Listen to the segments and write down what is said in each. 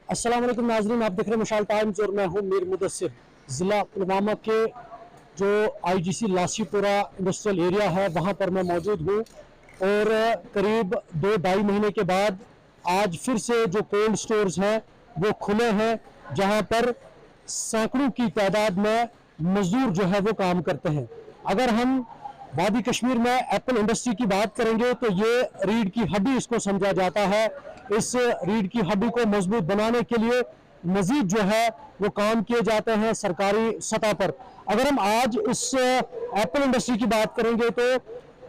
अस्सलाम वालेकुम नाज़रीन, आप देख रहे हैं मशाल टाइम्स और मैं हूं मीर मुदस्सिर। ज़िला पुलवामा के जो आईजीसी लासीपुरा इंडस्ट्रियल एरिया है वहां पर मैं मौजूद हूं और करीब 2-2.5 महीने के बाद आज फिर से जो कोल्ड स्टोर्स हैं वो खुले हैं, जहां पर सैकड़ों की तादाद में मजदूर जो है वो काम करते हैं। अगर हम वादी कश्मीर में एप्पल इंडस्ट्री की बात करेंगे तो ये रीढ़ की हड्डी इसको समझा जाता है। इस रीढ़ की हड्डी को मजबूत बनाने के लिए मजीद जो है वो काम किए जाते हैं सरकारी सतह पर। अगर हम आज इस एप्पल इंडस्ट्री की बात करेंगे तो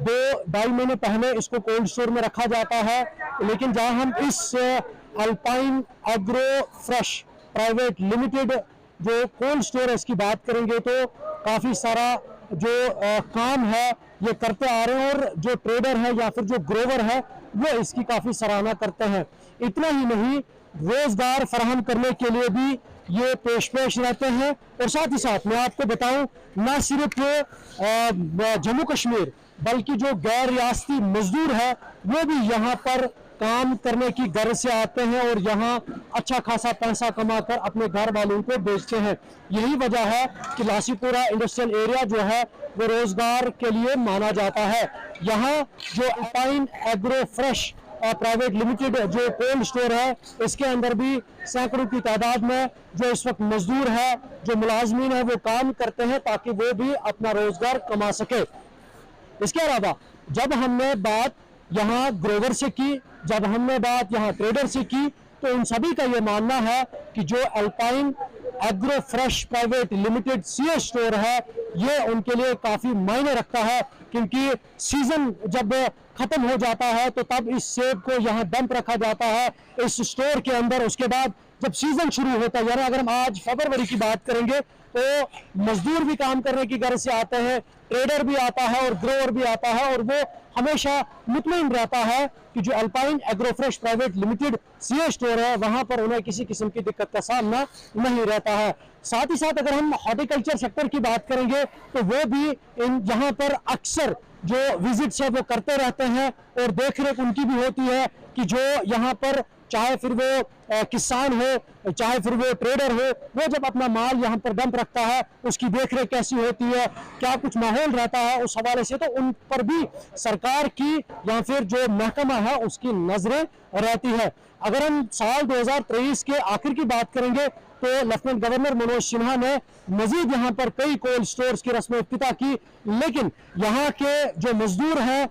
2-2.5 महीने पहले इसको कोल्ड स्टोर में रखा जाता है, लेकिन जहां हम इस alpine agro fresh private limited जो कोल्ड स्टोर है इसकी बात करेंगे तो काफ़ी सारा जो काम है ये करते आ रहे हैं और जो ट्रेडर है या फिर जो ग्रोवर है वो इसकी काफ़ी सराहना करते हैं। इतना ही नहीं, रोजगार फराहम करने के लिए भी ये पेश रहते हैं। और साथ ही साथ मैं आपको बताऊं, न सिर्फ जम्मू कश्मीर बल्कि जो गैर रियासती मजदूर है वो भी यहाँ पर काम करने की गर्ज से आते हैं और यहाँ अच्छा खासा पैसा कमाकर अपने घर वालों को बेचते हैं। यही वजह है कि लासीपुरा इंडस्ट्रियल एरिया जो है वो रोजगार के लिए माना जाता है। यहाँ जो alpine agro fresh private limited जो कोल्ड स्टोर है इसके अंदर भी सैकड़ों की तादाद में जो इस वक्त मजदूर है, जो मुलाजमीन है वो काम करते हैं ताकि वो भी अपना रोजगार कमा सके। इसके अलावा जब हमने बात यहाँ ग्रोवर से की, जब हमने बात यहाँ ट्रेडर से की, तो इन सभी का ये मानना है कि जो alpine agro fresh private limited CA store है ये उनके लिए काफ़ी मायने रखता है, क्योंकि सीजन जब खत्म हो जाता है तो तब इस सेब को यहाँ डंप रखा जाता है इस स्टोर के अंदर। उसके बाद जब सीजन शुरू होता है, यानी अगर हम आज फरवरी की बात करेंगे तो मजदूर भी काम करने की गर्ज से आते हैं, ट्रेडर भी आता है और ग्रोवर भी आता है, और वो हमेशा मुतमईन रहता है कि जो alpine agro fresh private limited CA store है वहां पर उन्हें किसी किस्म की दिक्कत का सामना नहीं रहता है। साथ ही साथ अगर हम हॉर्टिकल्चर सेक्टर की बात करेंगे तो वो भी यहाँ पर अक्सर जो विजिट्स है वो करते रहते हैं और देख रेख उनकी भी होती है कि जो यहाँ पर चाहे फिर वो किसान हो चाहे फिर वो ट्रेडर हो, वो जब अपना माल यहाँ पर डंप रखता है उसकी देखरेख कैसी होती है, क्या कुछ माहौल रहता है, उस हवाले से तो उन पर भी सरकार की या फिर जो महकमा है उसकी नजरें रहती है। अगर हम साल 2023 के आखिर की बात करेंगे तो लेफ्टिनेंट गवर्नर मनोज सिन्हा ने मजीद यहाँ पर कई कोल्ड स्टोर्स की रस्म इफ्तिताह की, लेकिन यहाँ के जो मजदूर हैं,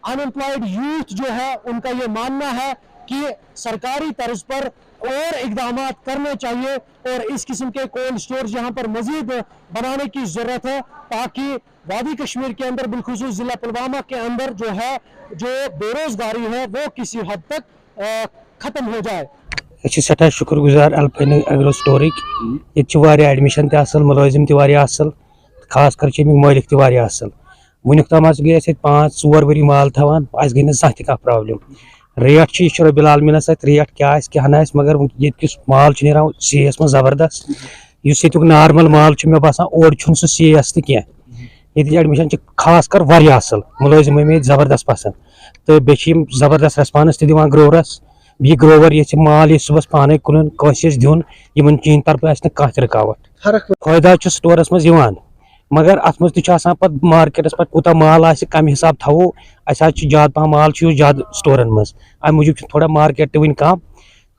अनएम्प्लॉयड यूथ जो है, उनका ये मानना है कि सरकारी तर्ज पर और इकदाम करने चाहिए और इस किस्म के कोल्ड स्टोर्स यहाँ पर मजीद बनाने की जरूरत है ताकि वादी कश्मीर के अंदर बिलखुसूस जिला पुलवामा के अंदर जो है जो बेरोजगारी है वो किसी हद तक खत्म हो जाए। सठा शुक्रगुजार अल्पाइन एग्रो स्टोरिक। ये एडमिशन तसल मुलाजिम तसल, खास कर मालिक तसल। वुनिक तम गई 5-4 वरी माल थवान, गई ना जह तह प्रॉब्लम। रेट यह रबिल आलमीन रेट क्या मगर ये माल नीरान सीएस में जबरदस्त। इस नार्मल माल मे बसान ओर सह सीएस तह ये एडमिशन खास कर वारिया असल, मुलाजिम मे जबरदस्त पसंद तो बे जबरदस्त रेस्पॉन्स दिवान ग्रोवरस। यह ग्रोवर ये माल सुबह पाने कुन दिन इन चीन तरफ कह रुकावट। फायदा स्टोरस मज मगर अत मज पे मार्केटस पे कूता माल कम हिसाब थवो ज्यादा पह माल ज्यादा स्टोरन मज अमे मूजूब थोड़ा मार्केट वन कम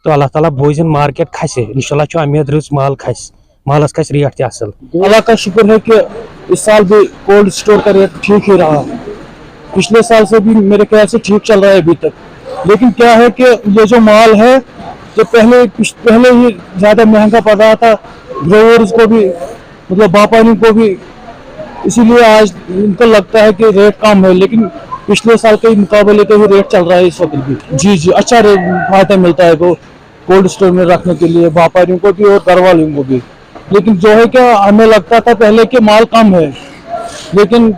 तो अल्लाह ताला बोजन मार्केट खस इंशाल्लाह उम्मीद रच माल खस मालस खस रेट तह असल। अल्लाह का शुक्र है कि इस साल भी कोल्ड स्टोर का रेट ठीक ही रहा। पिछले साल से भी मेरे ख्याल से ठीक चल रहा है अभी तक, लेकिन क्या है कि ये जो माल है जो पहले ही ज़्यादा महंगा पड़ रहा था ग्रोवर्स को भी, मतलब बापानी को भी, इसीलिए आज इनको लगता है कि रेट कम है, लेकिन पिछले साल के मुकाबले तो ही रेट चल रहा है इस वक्त भी। जी अच्छा रेट फायदा मिलता है को कोल्ड स्टोर में रखने के लिए व्यापारियों को भी और घर वालों को भी। लेकिन जो है क्या हमें लगता था पहले कि माल कम है, लेकिन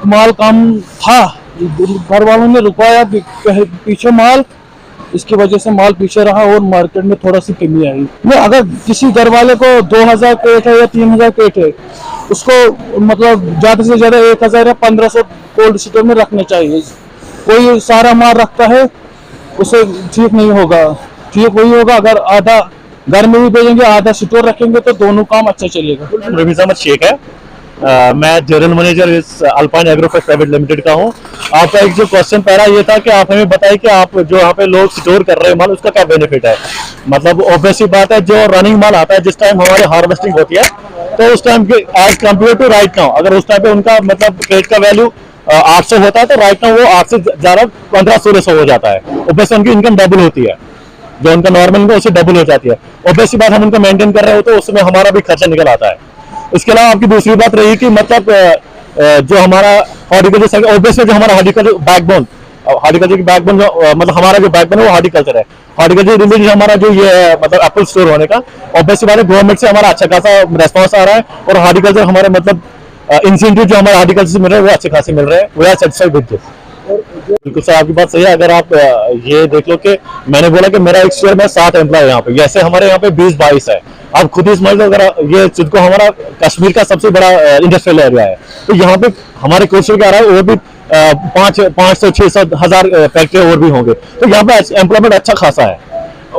माल कम था, घर वालों ने रुकवाया पीछे माल, इसकी वजह से माल पीछे रहा और मार्केट में थोड़ा सी कमी आई। नहीं, अगर किसी घर वाले को 2000 पेट है या 3000 पेट है, उसको मतलब ज़्यादा से ज़्यादा 1000 या 1500 कोल्ड स्टोर में रखने चाहिए। कोई सारा माल रखता है उसे ठीक नहीं होगा, ठीक वही होगा अगर आधा घर में भी भेजेंगे, आधा स्टोर रखेंगे, तो दोनों काम अच्छा चलेगा। रमीज अहमद शेख है। मैं जनरल मैनेजर इस अल्पाइन एग्रोफ्रेश प्राइवेट लिमिटेड का हूँ। आपका एक जो क्वेश्चन पहला ये था कि आप हमें बताइए कि आप जो यहाँ पे लोग स्टोर कर रहे हैं माल, उसका क्या बेनिफिट है। मतलब ऑब्वियसली बात है, जो रनिंग माल आता है जिस टाइम हमारी हार्वेस्टिंग होती है, तो उस टाइम के as compared to right now, अगर उस टाइम पे उनका मतलब क्रेट का वैल्यू 800 होता है, तो राइट नाउ वो 8 से ज़्यादा 1500 हो जाता है। ऑब्वियसली उनकी इनकम डबल होती है, जो उनका नॉर्मल इनकम उससे डबल हो जाती है। ऑब्वियसली बात, हम उनका मेंटेन कर रहे हो तो उसमें हमारा भी खर्चा निकल आता है। इसके अलावा आपकी दूसरी बात रही कि मतलब जो हमारा हॉर्टिकल्चर, ऑब्वियसली जो हमारा हॉर्टिकल्चर बैकबोन, हॉर्टिकल्चर की बैकबोन जो मतलब हमारा जो बैकबोन है वो हॉर्टिकल्चर है। हॉर्टिकल्चर रिलेटेड हमारा जो ये है मतलब एप्पल स्टोर होने का, ऑब्वियसली बात है गवर्नमेंट से हमारा अच्छा खासा रिस्पॉन्स आ रहा है, और हॉर्टिकल्चर हमारे मतलब इंसेंटिव जो हमारे हॉर्टिकल्चर से मिल रहे हैं वो अच्छे खासे मिल रहे हैं। We are satisfied with this. बिल्कुल सर, आपकी बात सही है। अगर आप ये देख लो कि मैंने बोला कि मेरा एक स्टोर में 7 एम्प्लॉय यहाँ पे, जैसे हमारे यहाँ पे 20-22 है। आप खुद ही समझ लो, अगर ये जिनको हमारा कश्मीर का सबसे बड़ा इंडस्ट्रियल एरिया है, तो यहाँ पे हमारे कोस्टल के आ रहा है, और भी 500-600,000 फैक्ट्री और भी होंगे, तो यहाँ पे एम्प्लॉयमेंट अच्छा खासा है।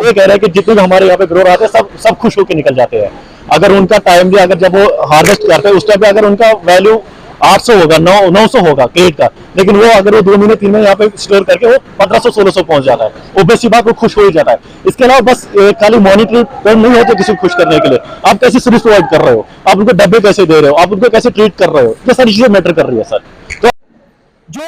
ये कह रहे हैं कि जितने भी हमारे यहाँ पे ग्रोर आते हैं सब खुश होकर निकल जाते हैं। अगर उनका टाइम भी, अगर जब वो हार्वेस्ट करते हैं उस टाइम पे अगर उनका वैल्यू 800 होगा, 900 होगा क्रेट का, लेकिन वो अगर वो 2 महीने 3 महीने यहाँ पे स्टोर करके वो 1500-1600 पहुंच जाता है, ऑब्वियसली बात वो खुश हो ही जाता है। इसके अलावा बस खाली मॉनिटरी टर्म नहीं होते किसी को खुश करने के लिए, आप कैसे सर्विस प्रोवाइड कर रहे हो, आप उनको डब्बे कैसे दे रहे हो, आप उनको कैसे ट्रीट कर रहे हो, ये सारी चीजें मैटर कर रही है सर। तो जो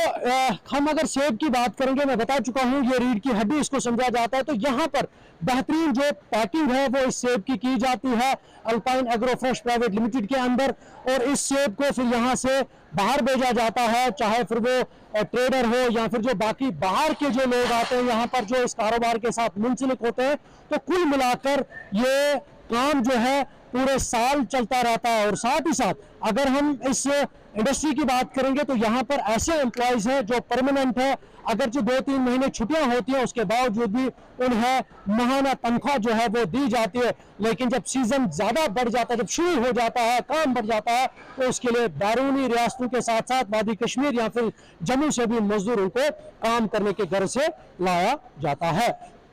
हम अगर सेब की बात करेंगे, मैं बता चुका हूं ये रीढ़ की हड्डी इसको समझा जाता है, तो यहाँ पर बेहतरीन जो पैकिंग है वो इस सेब की जाती है अल्पाइन एग्रोफ्रेश प्राइवेट लिमिटेड के अंदर, और इस सेब को फिर यहाँ से बाहर भेजा जाता है, चाहे फिर वो ट्रेडर हो या फिर जो बाकी बाहर के जो लोग आते हैं यहाँ पर जो इस कारोबार के साथ मुंसलिक होते हैं। तो कुल मिलाकर ये काम जो है पूरे साल चलता रहता है। और साथ ही साथ अगर हम इस इंडस्ट्री की बात करेंगे तो यहाँ पर ऐसे एम्प्लॉयज हैं जो परमानेंट है, अगर जो 2-3 महीने छुट्टियां होती हैं उसके बावजूद भी उन्हें माहाना तनख्वाह जो है वो दी जाती है। लेकिन जब सीजन ज्यादा बढ़ जाता है, जब शुरू हो जाता है, काम बढ़ जाता है, तो उसके लिए बैरूनी रियासतों के साथ साथ वादी कश्मीर या फिर जम्मू से भी मजदूरों को काम करने के घर से लाया जाता है।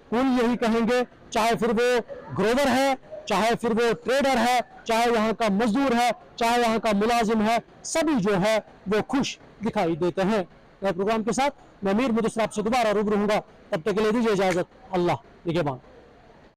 कुल यही कहेंगे, चाहे फिर वो ग्रोवर है, चाहे फिर वो ट्रेडर है, चाहे यहाँ का मजदूर है, चाहे यहाँ का मुलाजिम है, सभी जो है वो खुश दिखाई देते हैं। नए प्रोग्राम के साथ मैं मीर मुदस्सिर आपसे दोबारा रूबरू होऊंगा, तब तक के लिए दीजिए इजाजत। अल्लाह निगहबान।